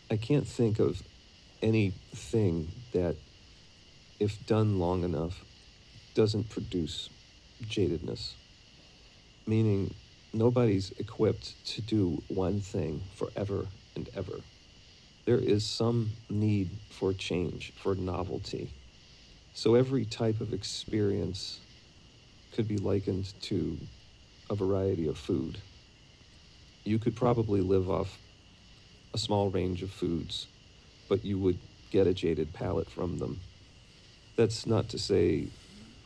I can't think of anything that, if done long enough, doesn't produce jadedness. Meaning, nobody's equipped to do one thing forever and ever. There is some need for change, for novelty. So every type of experience could be likened to a variety of food. You could probably live off a small range of foods, but you would get a jaded palate from them. That's not to say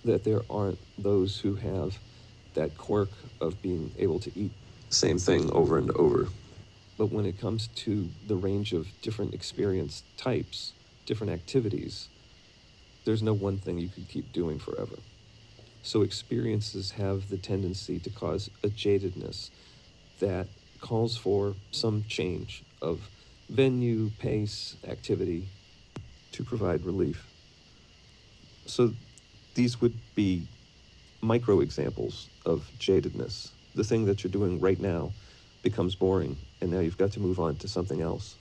that there aren't those who have that quirk of being able to eat the same thing over and over. But when it comes to the range of different experience types, different activities, there's no one thing you could keep doing forever. So experiences have the tendency to cause a jadedness that calls for some change of venue, pace, activity to provide relief. So these would be micro examples of jadedness. The thing that you're doing right now becomes boring, and now you've got to move on to something else.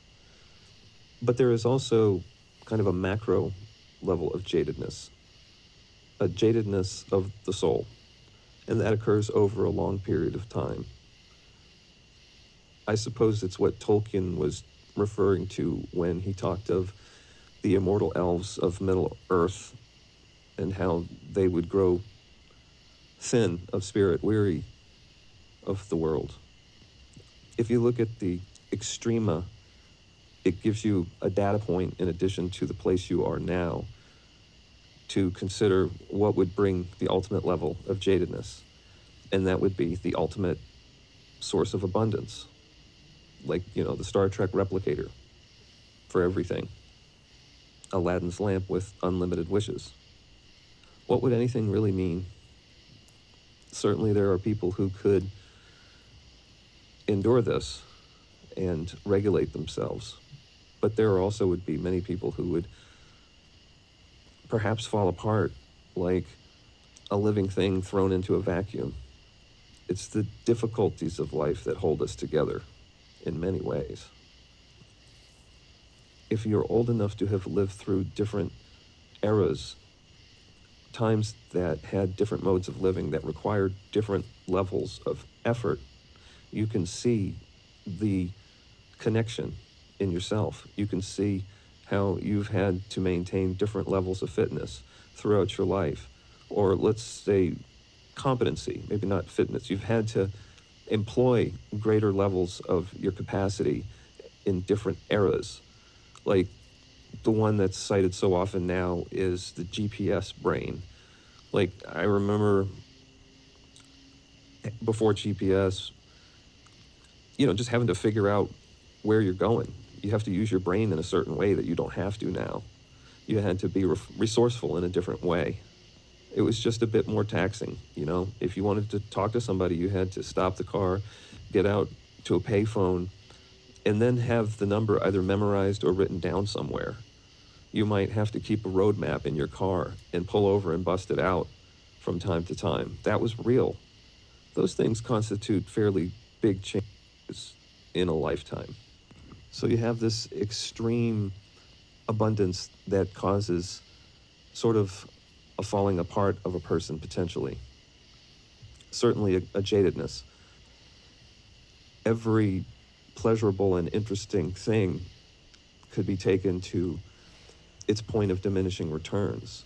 But there is also kind of a macro level of jadedness, a jadedness of the soul, and that occurs over a long period of time. I suppose it's what Tolkien was referring to when he talked of the immortal elves of Middle Earth and how they would grow thin of spirit, weary of the world. If you look at the extrema, it gives you a data point in addition to the place you are now to consider what would bring the ultimate level of jadedness. And that would be the ultimate source of abundance. Like, the Star Trek replicator for everything. Aladdin's lamp with unlimited wishes. What would anything really mean? Certainly there are people who could endure this and regulate themselves. But there also would be many people who would perhaps fall apart like a living thing thrown into a vacuum. It's the difficulties of life that hold us together in many ways. If you're old enough to have lived through different eras, times that had different modes of living that required different levels of effort, you can see the connection in yourself. You can see how you've had to maintain different levels of fitness throughout your life. Or let's say competency, maybe not fitness. You've had to employ greater levels of your capacity in different eras. Like the one that's cited so often now is the GPS brain. Like I remember before GPS, just having to figure out where you're going. You have to use your brain in a certain way that you don't have to now. You had to be resourceful in a different way. It was just a bit more taxing, If you wanted to talk to somebody, you had to stop the car, get out to a payphone, and then have the number either memorized or written down somewhere. You might have to keep a road map in your car and pull over and bust it out from time to time. That was real. Those things constitute fairly big changes in a lifetime. So you have this extreme abundance that causes sort of a falling apart of a person potentially. Certainly a jadedness. Every pleasurable and interesting thing could be taken to its point of diminishing returns.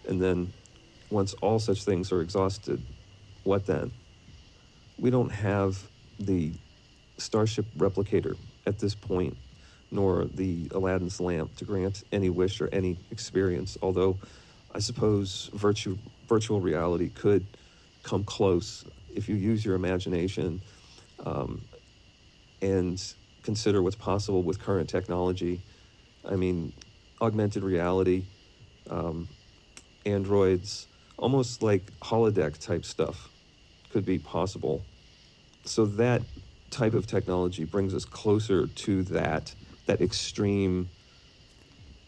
And then once all such things are exhausted, what then? We don't have the Starship replicator at this point, nor the Aladdin's lamp to grant any wish or any experience, although I suppose virtual reality could come close if you use your imagination and consider what's possible with current technology. I mean, augmented reality, androids, almost like holodeck type stuff could be possible. So that type of technology brings us closer to that extreme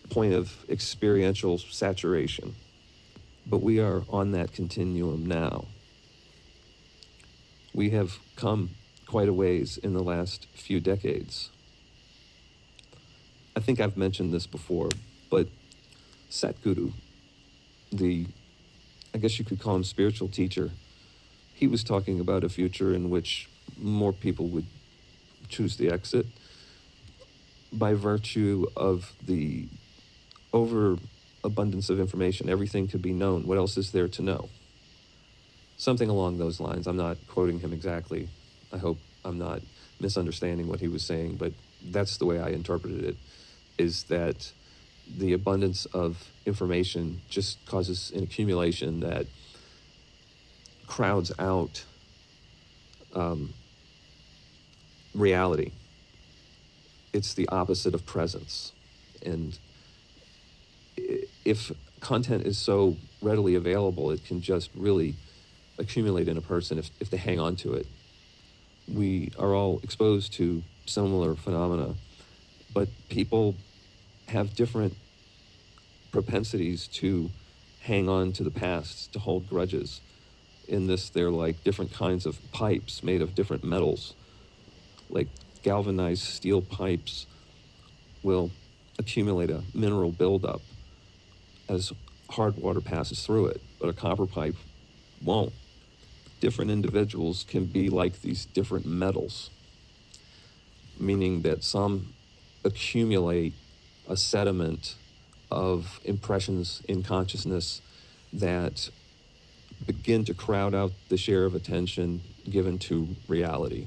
point of experiential saturation. But we are on that continuum now. We have come quite a ways in the last few decades. I think I've mentioned this before, but Satguru, I guess you could call him spiritual teacher, he was talking about a future in which more people would choose the exit by virtue of the overabundance of information. Everything could be known. What else is there to know? Something along those lines. I'm not quoting him exactly. I hope I'm not misunderstanding what he was saying, but that's the way I interpreted it, is that the abundance of information just causes an accumulation that crowds out reality. It's the opposite of presence. And if content is so readily available, it can just really accumulate in a person if they hang on to it. We are all exposed to similar phenomena, but people have different propensities to hang on to the past, to hold grudges. In this, they're like different kinds of pipes made of different metals. Like galvanized steel pipes will accumulate a mineral buildup as hard water passes through it, but a copper pipe won't. Different individuals can be like these different metals, meaning that some accumulate a sediment of impressions in consciousness that begin to crowd out the share of attention given to reality.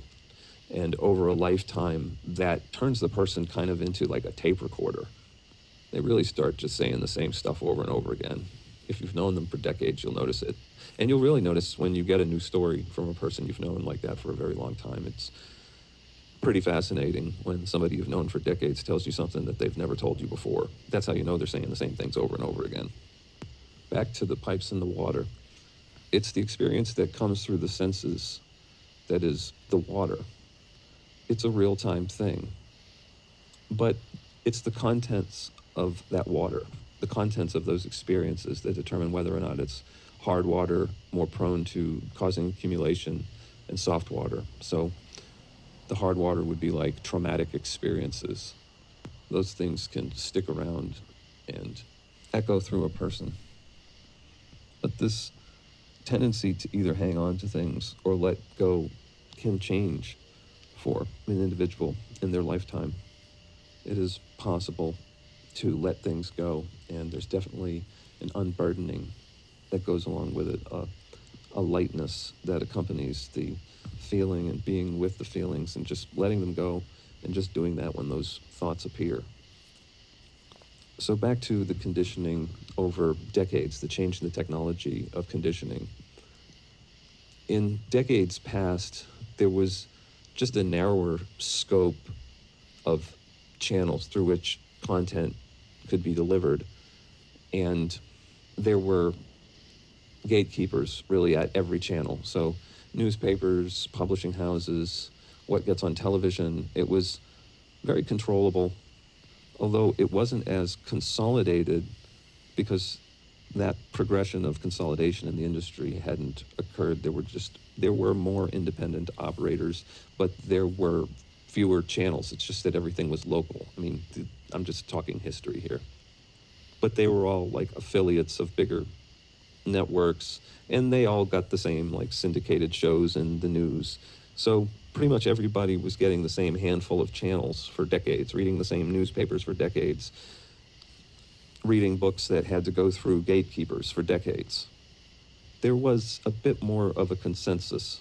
And over a lifetime, that turns the person kind of into like a tape recorder. They really start just saying the same stuff over and over again. If you've known them for decades, you'll notice it. And you'll really notice when you get a new story from a person you've known like that for a very long time. It's pretty fascinating when somebody you've known for decades tells you something that they've never told you before. That's how you know they're saying the same things over and over again. Back to the pipes in the water. It's the experience that comes through the senses that is the water. It's a real-time thing. But it's the contents of that water, the contents of those experiences that determine whether or not it's hard water, more prone to causing accumulation, and soft water. So the hard water would be like traumatic experiences. Those things can stick around and echo through a person. But this tendency to either hang on to things or let go can change for an individual in their lifetime. It is possible to let things go, and there's definitely an unburdening that goes along with it, a lightness that accompanies the feeling and being with the feelings and just letting them go and just doing that when those thoughts appear. So back to the conditioning over decades, the change in the technology of conditioning. In decades past, there was just a narrower scope of channels through which content could be delivered. And there were gatekeepers really at every channel. So newspapers, publishing houses, what gets on television, it was very controllable, although it wasn't as consolidated because that progression of consolidation in the industry hadn't occurred. There were more independent operators, but there were fewer channels. It's just that everything was local. I mean, I'm just talking history here. But they were all like affiliates of bigger networks, and they all got the same like syndicated shows in the news. So pretty much everybody was getting the same handful of channels for decades, reading the same newspapers for decades, reading books that had to go through gatekeepers for decades. There was a bit more of a consensus.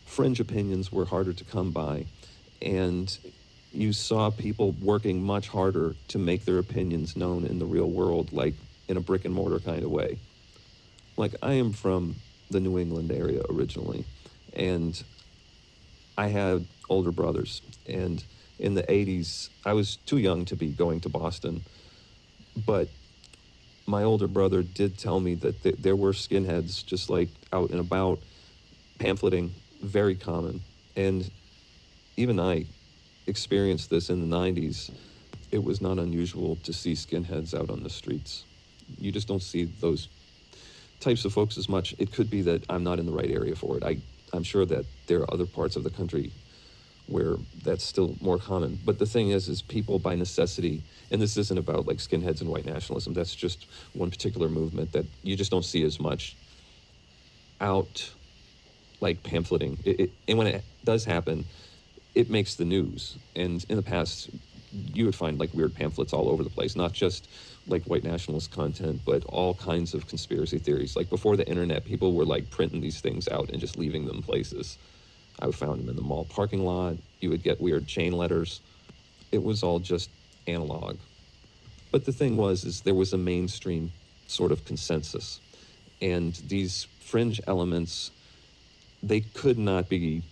Fringe opinions were harder to come by, and you saw people working much harder to make their opinions known in the real world, like in a brick and mortar kind of way. Like, I am from the New England area originally, and I had older brothers, and in the 80s, I was too young to be going to Boston, but my older brother did tell me that there were skinheads just like out and about, pamphleting, very common. And even I experienced this in the 90s. It was not unusual to see skinheads out on the streets. You just don't see those types of folks as much. It could be that I'm not in the right area for it. I'm sure that there are other parts of the country where that's still more common. But the thing is people by necessity, and this isn't about like skinheads and white nationalism, that's just one particular movement that you just don't see as much out, like pamphleting. And when it does happen, it makes the news. And in the past, you would find like weird pamphlets all over the place, not just like white nationalist content, but all kinds of conspiracy theories. Like before the internet, people were like printing these things out and just leaving them places. I found them in the mall parking lot. You would get weird chain letters. It was all just analog. But the thing is there was a mainstream sort of consensus. And these fringe elements, they could not be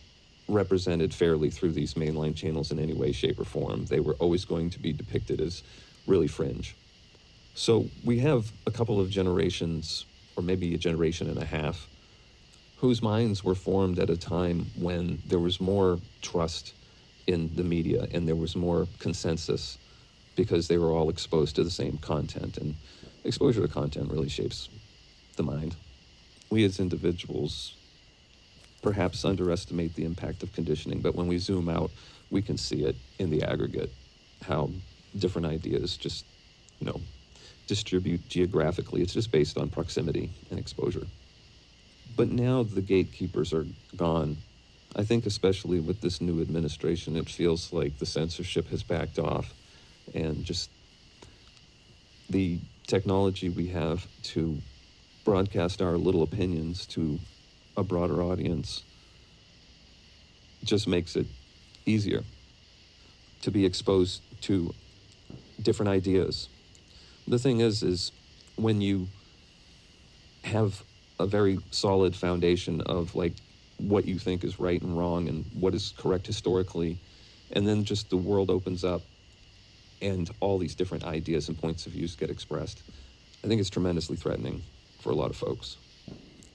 represented fairly through these mainline channels in any way, shape, or form. They were always going to be depicted as really fringe. So we have a couple of generations, or maybe a generation and a half, whose minds were formed at a time when there was more trust in the media and there was more consensus because they were all exposed to the same content. And exposure to content really shapes the mind. We as individuals perhaps underestimate the impact of conditioning, but when we zoom out, we can see it in the aggregate, how different ideas just, distribute geographically. It's just based on proximity and exposure. But now the gatekeepers are gone. I think especially with this new administration, it feels like the censorship has backed off, and just the technology we have to broadcast our little opinions to a broader audience just makes it easier to be exposed to different ideas. The thing is when you have a very solid foundation of like what you think is right and wrong and what is correct historically, and then just the world opens up and all these different ideas and points of views get expressed, I think it's tremendously threatening for a lot of folks.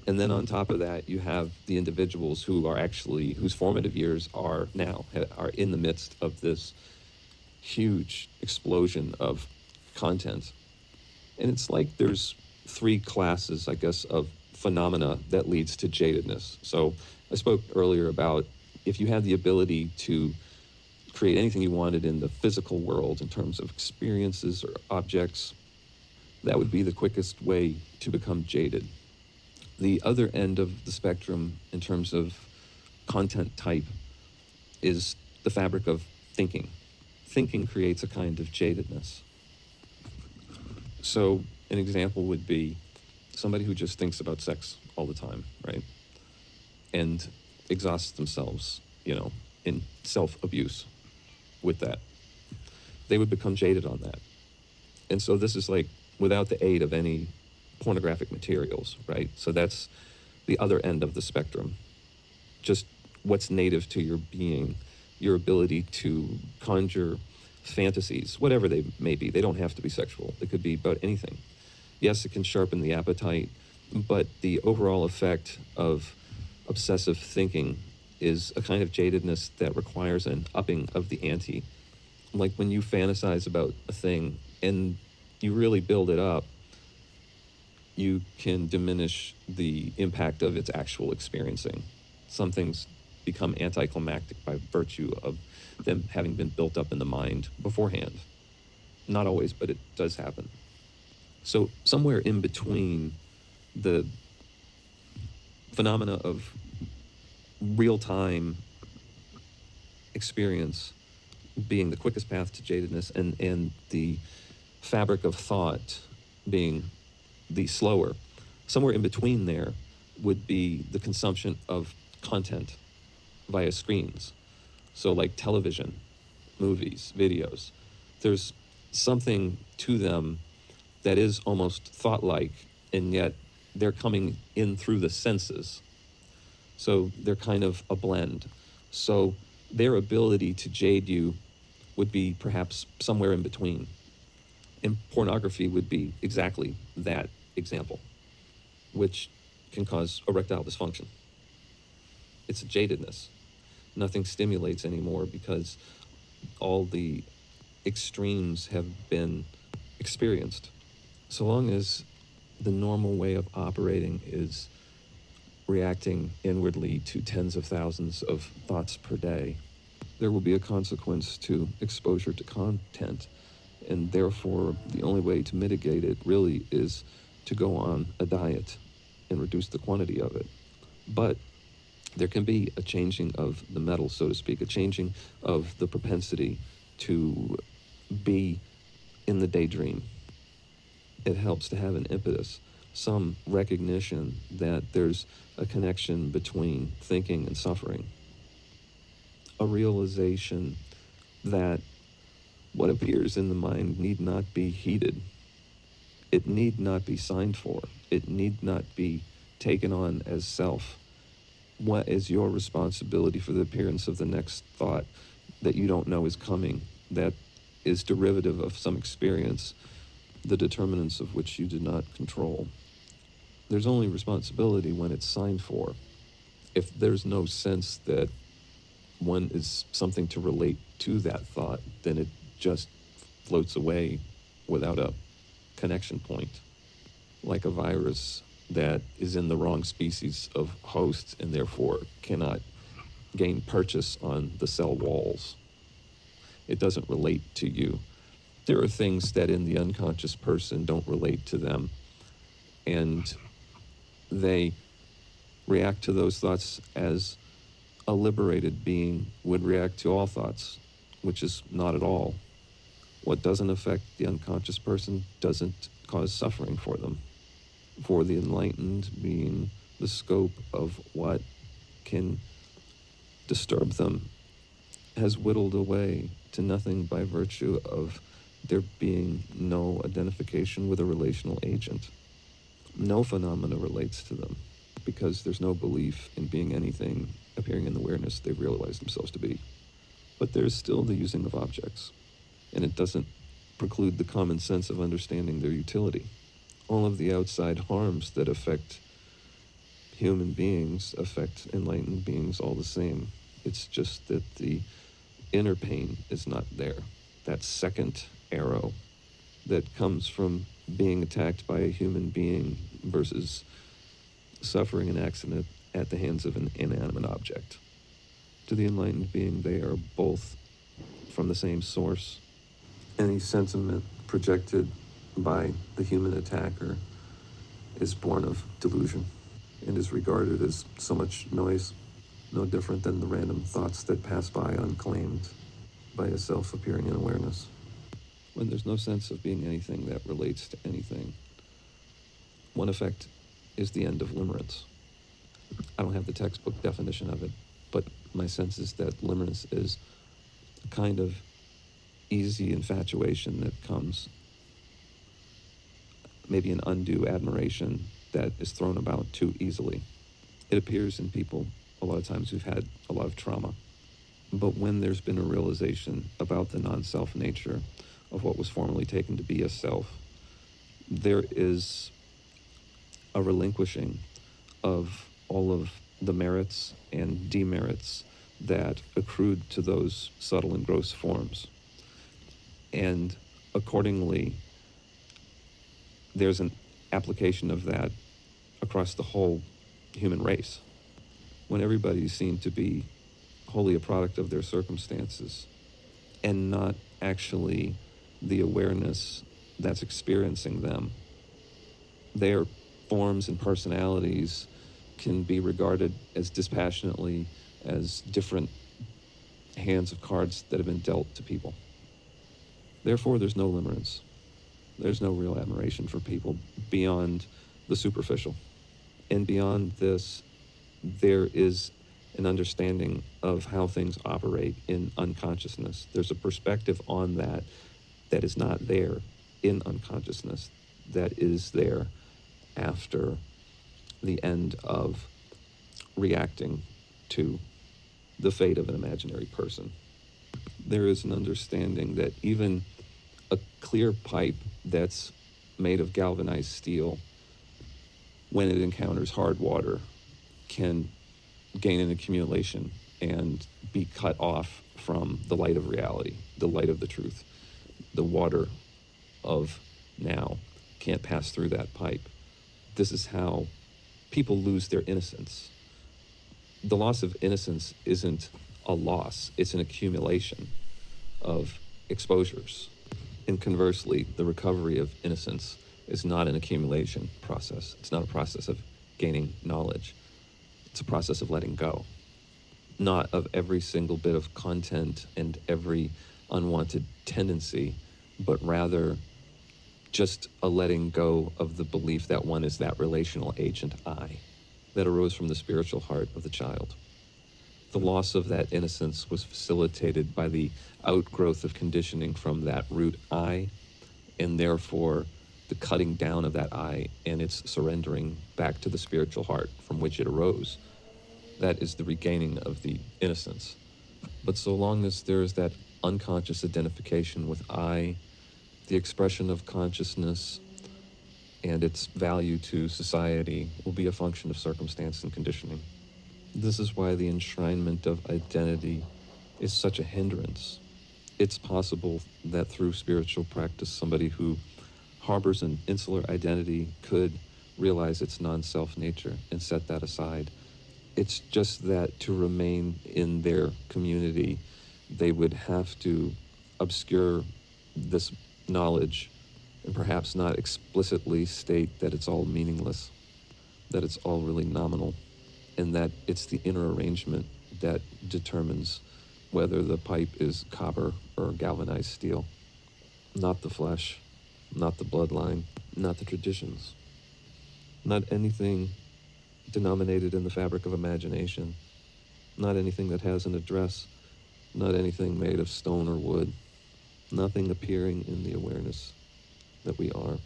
And then on top of that, you have the individuals who are actually, whose formative years are in the midst of this huge explosion of content. And it's like there's three classes, I guess, of phenomena that leads to jadedness. So I spoke earlier about if you had the ability to create anything you wanted in the physical world in terms of experiences or objects, that would be the quickest way to become jaded. The other end of the spectrum in terms of content type is the fabric of thinking. Thinking creates a kind of jadedness. So an example would be somebody who just thinks about sex all the time, right? And exhausts themselves, in self-abuse with that. They would become jaded on that. And so this is like without the aid of any pornographic materials, right? So that's the other end of the spectrum. Just what's native to your being, your ability to conjure fantasies, whatever they may be. They don't have to be sexual. They could be about anything. Yes, it can sharpen the appetite, but the overall effect of obsessive thinking is a kind of jadedness that requires an upping of the ante. Like when you fantasize about a thing and you really build it up, you can diminish the impact of its actual experiencing. Some things become anticlimactic by virtue of them having been built up in the mind beforehand. Not always, but it does happen. So somewhere in between the phenomena of real-time experience being the quickest path to jadedness and the fabric of thought being the slower, somewhere in between there would be the consumption of content via screens. So like television, movies, videos. There's something to them that is almost thought-like, and yet they're coming in through the senses. So they're kind of a blend. So their ability to jade you would be perhaps somewhere in between. And pornography would be exactly that example, which can cause erectile dysfunction. It's a jadedness. Nothing stimulates anymore because all the extremes have been experienced. So long as the normal way of operating is reacting inwardly to tens of thousands of thoughts per day, there will be a consequence to exposure to content, and therefore the only way to mitigate it really is to go on a diet and reduce the quantity of it. But there can be a changing of the metal, so to speak, a changing of the propensity to be in the daydream. It helps to have an impetus, some recognition that there's a connection between thinking and suffering, a realization that what appears in the mind need not be heeded. It need not be signed for. It need not be taken on as self. What is your responsibility for the appearance of the next thought that you don't know is coming, that is derivative of some experience, the determinants of which you do not control? There's only responsibility when it's signed for. If there's no sense that one is something to relate to that thought, then it just floats away without a connection point, like a virus that is in the wrong species of host and therefore cannot gain purchase on the cell walls. It doesn't relate to you. There are things that in the unconscious person don't relate to them, and they react to those thoughts as a liberated being would react to all thoughts, which is not at all. What doesn't affect the unconscious person doesn't cause suffering for them. For the enlightened being, the scope of what can disturb them has whittled away to nothing by virtue of there being no identification with a relational agent. No phenomena relates to them because there's no belief in being anything appearing in the awareness they've realized themselves to be. But there's still the using of objects, and it doesn't preclude the common sense of understanding their utility. All of the outside harms that affect human beings affect enlightened beings all the same. It's just that the inner pain is not there. That second arrow that comes from being attacked by a human being versus suffering an accident at the hands of an inanimate object. To the enlightened being, they are both from the same source. Any sentiment projected by the human attacker is born of delusion and is regarded as so much noise, no different than the random thoughts that pass by unclaimed by a self appearing in awareness. When there's no sense of being anything that relates to anything, one effect is the end of limerence. I don't have the textbook definition of it, but my sense is that limerence is a kind of easy infatuation that comes, maybe an undue admiration that is thrown about too easily. It appears in people a lot of times who've had a lot of trauma. But when there's been a realization about the non-self nature of what was formerly taken to be a self, there is a relinquishing of all of the merits and demerits that accrued to those subtle and gross forms. And accordingly, there's an application of that across the whole human race. When everybody seemed to be wholly a product of their circumstances and not actually the awareness that's experiencing them, their forms and personalities can be regarded as dispassionately as different hands of cards that have been dealt to people. Therefore, there's no limerence. There's no real admiration for people beyond the superficial. And beyond this, there is an understanding of how things operate in unconsciousness. There's a perspective on that that is not there in unconsciousness, that is there after the end of reacting to the fate of an imaginary person. There is an understanding that even a clear pipe that's made of galvanized steel, when it encounters hard water, can gain an accumulation and be cut off from the light of reality, the light of the truth. The water of now can't pass through that pipe. This is how people lose their innocence. The loss of innocence isn't a loss. It's an accumulation of exposures. And conversely, the recovery of innocence is not an accumulation process. It's not a process of gaining knowledge. It's a process of letting go. Not of every single bit of content and every unwanted tendency, but rather just a letting go of the belief that one is that relational agent I that arose from the spiritual heart of the child. The loss of that innocence was facilitated by the outgrowth of conditioning from that root I, and therefore the cutting down of that I and its surrendering back to the spiritual heart from which it arose. That is the regaining of the innocence. But so long as there is that unconscious identification with I, the expression of consciousness and its value to society will be a function of circumstance and conditioning. This is why the enshrinement of identity is such a hindrance. It's possible that through spiritual practice, somebody who harbors an insular identity could realize its non-self nature and set that aside. It's just that to remain in their community, they would have to obscure this knowledge and perhaps not explicitly state that it's all meaningless, that it's all really nominal, and that it's the inner arrangement that determines whether the pipe is copper or galvanized steel. Not the flesh, not the bloodline, not the traditions, not anything denominated in the fabric of imagination, not anything that has an address, not anything made of stone or wood, nothing appearing in the awareness that we are.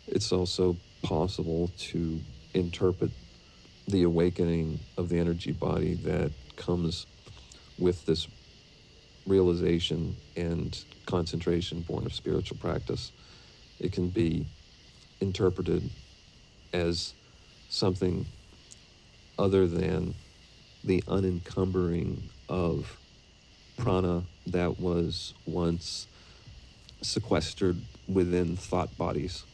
It's also possible to interpret the awakening of the energy body that comes with this realization and concentration born of spiritual practice. It can be interpreted as something other than the unencumbering of prana that was once sequestered within thought bodies.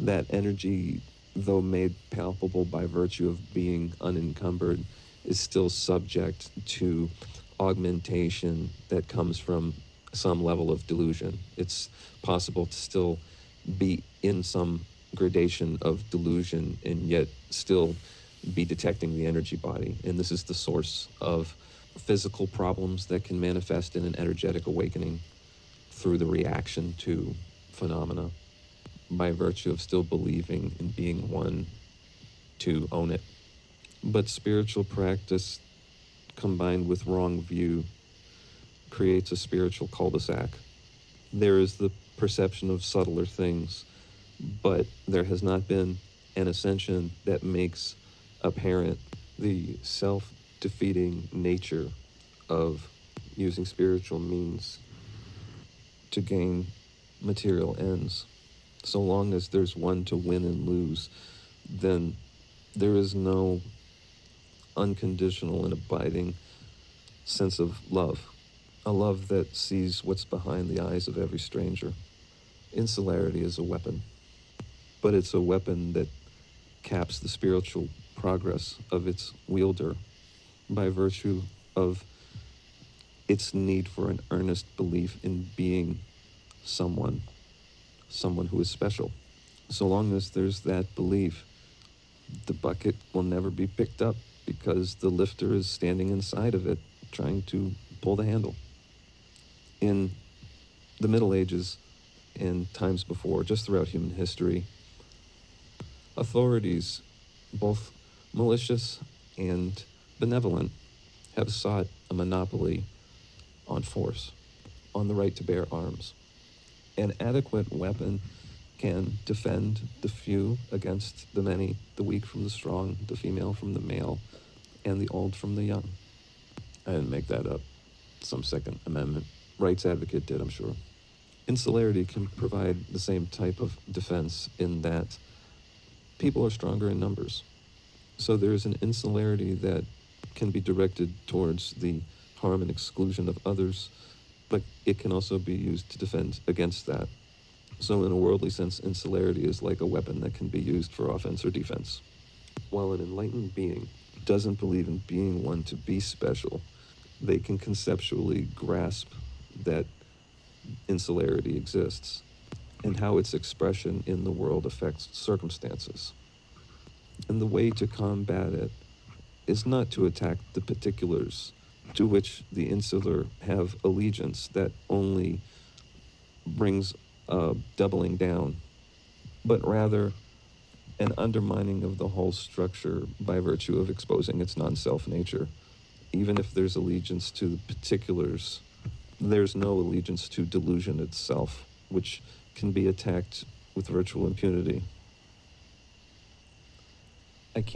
That energy, though made palpable by virtue of being unencumbered, is still subject to augmentation that comes from some level of delusion. It's possible to still be in some gradation of delusion and yet still be detecting the energy body. And this is the source of physical problems that can manifest in an energetic awakening through the reaction to phenomena by virtue of still believing in being one to own it. But spiritual practice combined with wrong view creates a spiritual cul-de-sac. There is the perception of subtler things, but there has not been an ascension that makes apparent the self-defeating nature of using spiritual means to gain material ends. So long as there's one to win and lose, then there is no unconditional and abiding sense of love, a love that sees what's behind the eyes of every stranger. Insularity is a weapon, but it's a weapon that caps the spiritual progress of its wielder by virtue of its need for an earnest belief in being someone who is special. So long as there's that belief, the bucket will never be picked up because the lifter is standing inside of it trying to pull the handle. In the Middle Ages and times before, just throughout human history, authorities, both malicious and benevolent, have sought a monopoly on force, on the right to bear arms. An adequate weapon can defend the few against the many, the weak from the strong, the female from the male, and the old from the young. I didn't make that up. Some Second Amendment rights advocate did, I'm sure. Insularity can provide the same type of defense in that people are stronger in numbers. So there's an insularity that can be directed towards the harm and exclusion of others, but it can also be used to defend against that. So in a worldly sense, insularity is like a weapon that can be used for offense or defense. While an enlightened being doesn't believe in being one to be special, they can conceptually grasp that insularity exists and how its expression in the world affects circumstances. And the way to combat it is not to attack the particulars to which the insular have allegiance that only brings a doubling down, but rather an undermining of the whole structure by virtue of exposing its non-self nature. Even if there's allegiance to the particulars, there's no allegiance to delusion itself, which can be attacked with virtual impunity. I can't